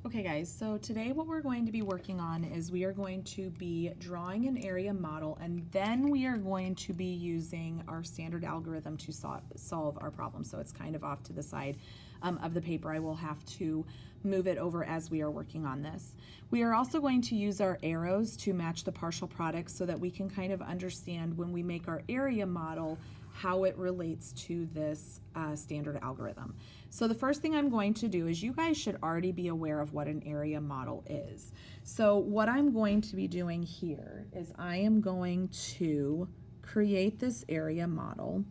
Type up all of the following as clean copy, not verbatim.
Okay guys, so today what we're going to be working on is we are going to be drawing an area model, and then we are going to be using our standard algorithm to solve our problem. So it's kind of off to the side of the paper. I will have to move it over as we are working on this. We are also going to use our arrows to match the partial products so that we can kind of understand when we make our area model how it relates to this standard algorithm. So the first thing I'm going to do is, you guys should already be aware of what an area model is. So what I'm going to be doing here is I am going to create this area model,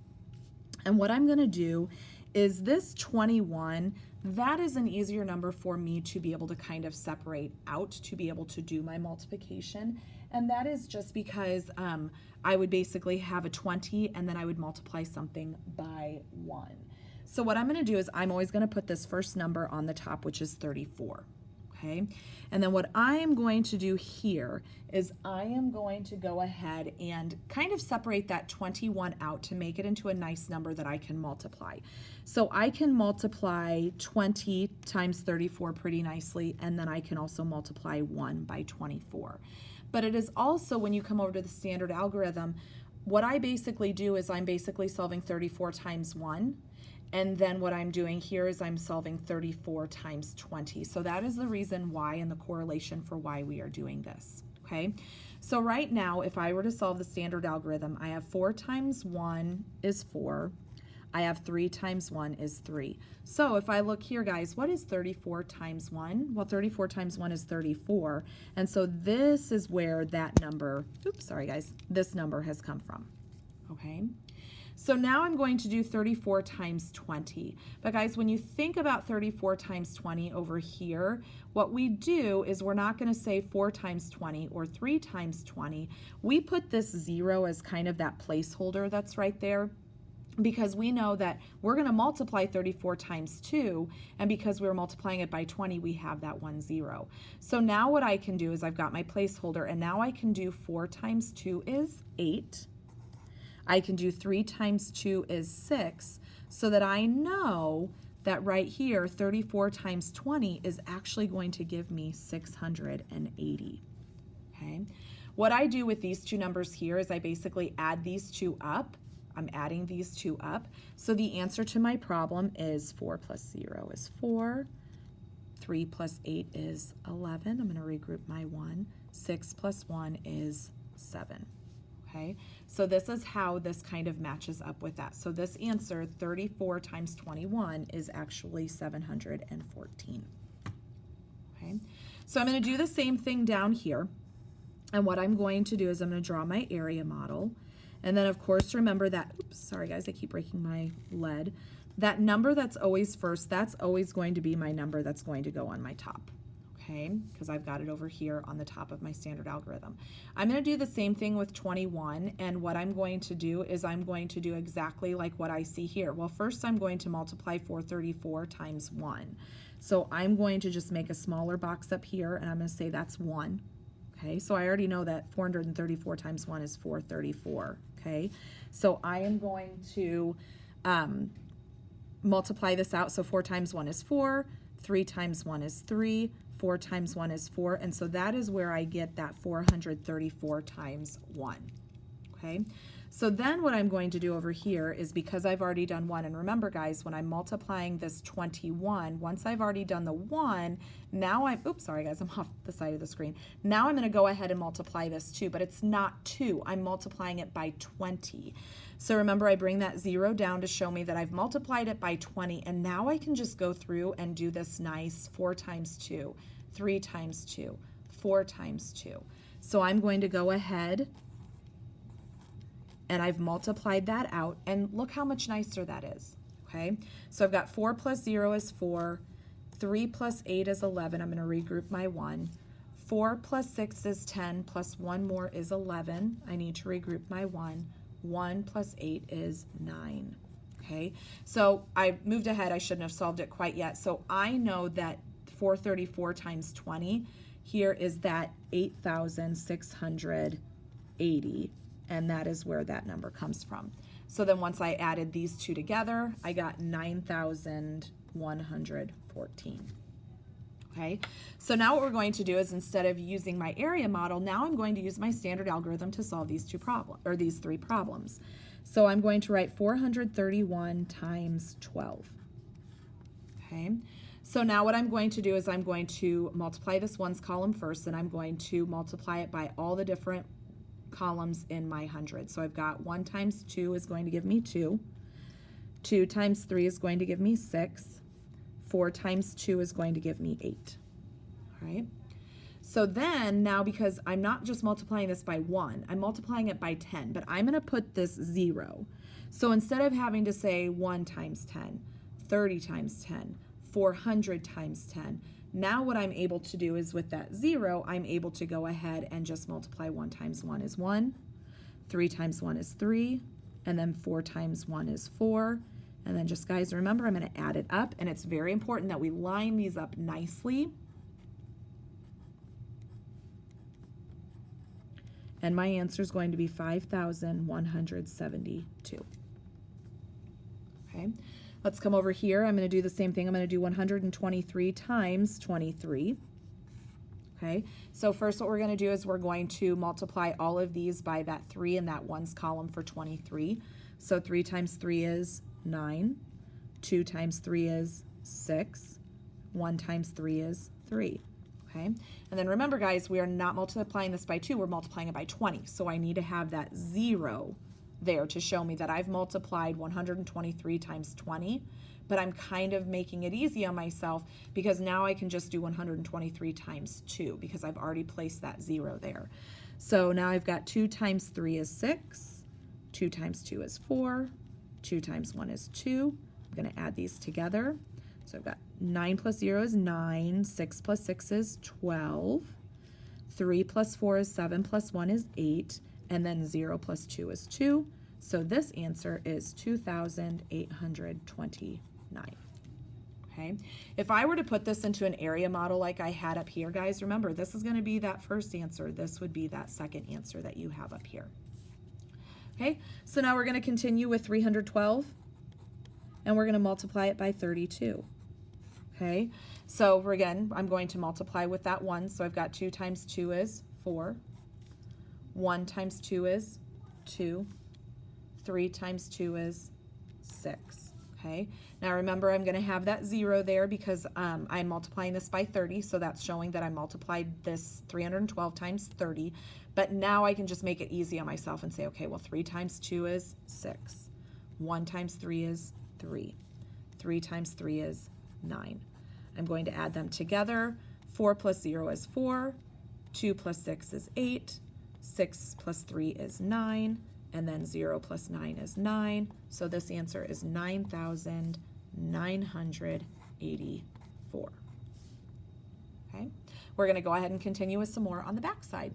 and what I'm going to do is this 21, that is an easier number for me to be able to kind of separate out to be able to do my multiplication. And that is just because I would basically have a 20 and then I would multiply something by 1. So what I'm going to do is I'm always going to put this first number on the top, which is 34. Okay, and then what I am going to do here is I am going to go ahead and kind of separate that 21 out to make it into a nice number that I can multiply. So I can multiply 20 times 34 pretty nicely, and then I can also multiply 1 by 24. But it is also, when you come over to the standard algorithm, what I basically do is I'm basically solving 34 times 1. And then what I'm doing here is I'm solving 34 times 20. So that is the reason why and the correlation for why we are doing this, okay? So right now, if I were to solve the standard algorithm, I have 4 times 1 is 4. I have 3 times 1 is 3. So if I look here, guys, what is 34 times 1? Well, 34 times 1 is 34. And so this is where that number, oops, sorry guys, this number has come from, okay? So now I'm going to do 34 times 20. But guys, when you think about 34 times 20 over here, what we do is we're not going to say 4 times 20 or 3 times 20. We put this 0 as kind of that placeholder that's right there, because we know that we're going to multiply 34 times 2, and because we're multiplying it by 20, we have that 1 0. So now what I can do is I've got my placeholder, and now I can do 4 times 2 is 8. I can do 3 times 2 is 6, so that I know that right here, 34 times 20 is actually going to give me 680, okay? What I do with these two numbers here is I basically add these two up. I'm adding these two up. So the answer to my problem is 4 plus 0 is 4. 3 plus 8 is 11. I'm going to regroup my 1. 6 plus 1 is 7. Okay, so this is how this kind of matches up with that. So this answer, 34 times 21, is actually 714. Okay, so I'm going to do the same thing down here. And what I'm going to do is I'm going to draw my area model. And then, of course, remember that, oops, sorry guys, I keep breaking my lead. That number that's always first, that's always going to be my number that's going to go on my top. Okay, because I've got it over here on the top of my standard algorithm. I'm going to do the same thing with 21, and what I'm going to do is I'm going to do exactly like what I see here. Well, first I'm going to multiply 434 times 1. So I'm going to just make a smaller box up here, and I'm going to say that's 1. Okay, so I already know that 434 times 1 is 434. Okay, so I am going to multiply this out. So 4 times 1 is 4, 3 times 1 is 3, 4 times 1 is 4, and so that is where I get that 434 times 1. Okay, so then what I'm going to do over here is, because I've already done 1, and remember guys, when I'm multiplying this 21, once I've already done the 1, now I'm, oops, sorry guys, I'm off the side of the screen. Now I'm going to go ahead and multiply this 2, but it's not 2, I'm multiplying it by 20. So remember, I bring that 0 down to show me that I've multiplied it by 20, and now I can just go through and do this nice 4 times 2, 3 times 2, 4 times 2. So I'm going to go ahead and I've multiplied that out, and look how much nicer that is, okay? So I've got 4 plus 0 is 4, 3 plus 8 is 11, I'm going to regroup my 1, 4 plus 6 is 10, plus 1 more is 11, I need to regroup my 1, 1 plus 8 is 9, okay? So I moved ahead, I shouldn't have solved it quite yet. So I know that 434 times 20 here is that 8,680, and that is where that number comes from. So then once I added these two together, I got 9,114. Okay, so now what we're going to do is instead of using my area model, now I'm going to use my standard algorithm to solve these these three problems. So I'm going to write 431 times 12. Okay, so now what I'm going to do is I'm going to multiply this ones column first, and I'm going to multiply it by all the different columns in my 100. So I've got 1 times 2 is going to give me 2. 2 times 3 is going to give me 6. 4 times 2 is going to give me 8. All right. So then now, because I'm not just multiplying this by 1, I'm multiplying it by 10, but I'm going to put this 0. So instead of having to say 1 times 10, 30 times 10, 400 times 10, now what I'm able to do is with that 0, I'm able to go ahead and just multiply 1 times 1 is 1, 3 times 1 is 3, and then 4 times 1 is 4. And then just, guys, remember, I'm going to add it up, and it's very important that we line these up nicely. And my answer is going to be 5,172. Okay, let's come over here. I'm going to do the same thing. I'm going to do 123 times 23. Okay, so first what we're going to do is we're going to multiply all of these by that 3 in that ones column for 23. So 3 times 3 is 9, 2 times 3 is 6, 1 times 3 is 3, okay? And then remember, guys, we are not multiplying this by 2, we're multiplying it by 20, so I need to have that 0 there to show me that I've multiplied 123 times 20, but I'm kind of making it easy on myself because now I can just do 123 times 2 because I've already placed that 0 there. So now I've got 2 times 3 is 6, 2 times 2 is 4, 2 times 1 is 2. I'm going to add these together. So I've got 9 plus 0 is 9, 6 plus 6 is 12, 3 plus 4 is 7, plus 1 is 8, and then 0 plus 2 is 2. So this answer is 2,829. Okay, if I were to put this into an area model like I had up here, guys, remember, this is going to be that first answer. This would be that second answer that you have up here. Okay, so now we're going to continue with 312, and we're going to multiply it by 32. Okay, so again, I'm going to multiply with that 1, so I've got 2 times 2 is 4, 1 times 2 is 2, 3 times 2 is 6. Okay, now remember, I'm going to have that 0 there because I'm multiplying this by 30, so that's showing that I multiplied this 312 times 30. But now I can just make it easy on myself and say, okay, well, 3 times 2 is 6. 1 times 3 is 3. 3 times 3 is 9. I'm going to add them together. 4 plus 0 is 4. 2 plus 6 is 8. 6 plus 3 is 9. And then 0 plus 9 is 9. So this answer is 9,984. Okay, we're going to go ahead and continue with some more on the back side.